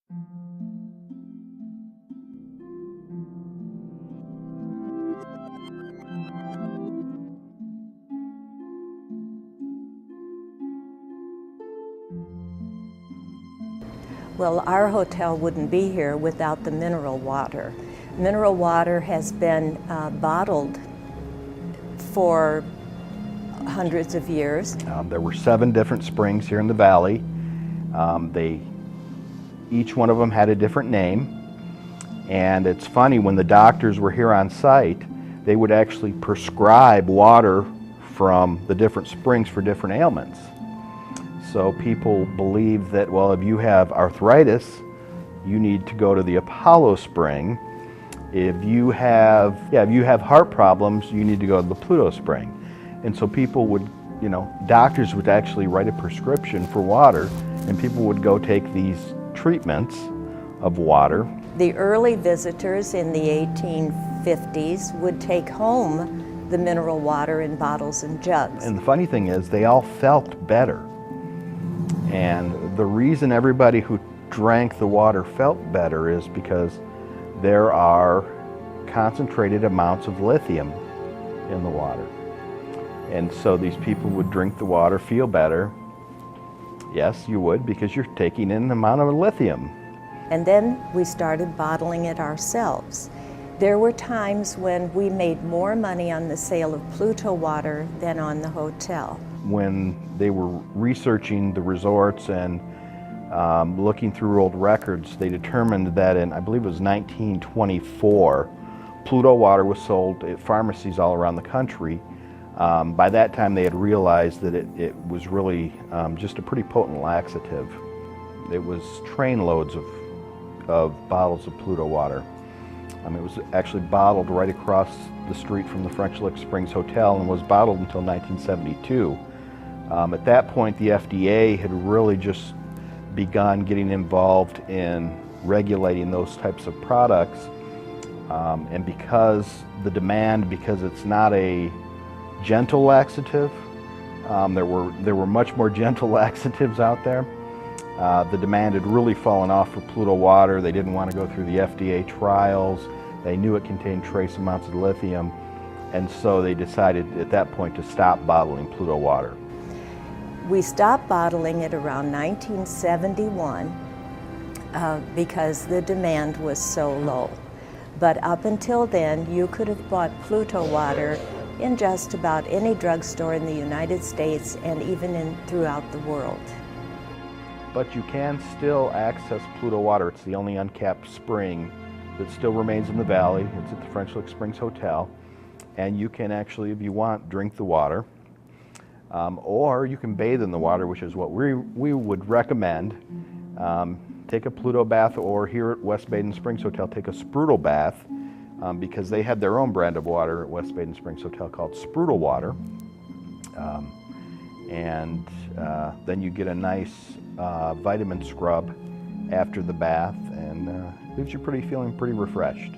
Well, our hotel wouldn't be here without the mineral water. Mineral water has been bottled for hundreds of years. There were 7 different springs here in the valley. Each one of them had a different name. And it's funny, when the doctors were here on site, they would actually prescribe water from the different springs for different ailments. So people believe that, well, if you have arthritis, you need to go to the Apollo Spring. If you have heart problems, you need to go to the Pluto Spring. And so people would, doctors would actually write a prescription for water, and people would go take these treatments of water. The early visitors in the 1850s would take home the mineral water in bottles and jugs. And the funny thing is, they all felt better. And the reason everybody who drank the water felt better is because there are concentrated amounts of lithium in the water. And so these people would drink the water, feel better. Yes, you would, because you're taking in an amount of lithium. And then we started bottling it ourselves. There were times when we made more money on the sale of Pluto water than on the hotel. When they were researching the resorts and looking through old records, they determined that in, I believe it was 1924, Pluto water was sold at pharmacies all around the country. By that time, they had realized that it was really just a pretty potent laxative. It was trainloads of bottles of Pluto water. It was actually bottled right across the street from the French Lick Springs Hotel and was bottled until 1972. At that point, the FDA had really just begun getting involved in regulating those types of products. And because it's not a gentle laxative, there were much more gentle laxatives out there. The demand had really fallen off for Pluto water. They didn't want to go through the FDA trials. They knew it contained trace amounts of lithium, and so they decided at that point to stop bottling Pluto water. We stopped bottling it around 1971 because the demand was so low. But up until then, you could have bought Pluto water in just about any drugstore in the United States and even throughout the world. But you can still access Pluto water. It's the only uncapped spring that still remains in the valley. It's at the French Lick Springs Hotel. And you can actually, if you want, drink the water. Or you can bathe in the water, which is what we would recommend. Take a Pluto bath, or here at West Baden Springs Hotel, take a Sprudel bath, because they had their own brand of water at West Baden Springs Hotel called Sprudel water. Then you get a nice vitamin scrub after the bath, and leaves you feeling pretty refreshed.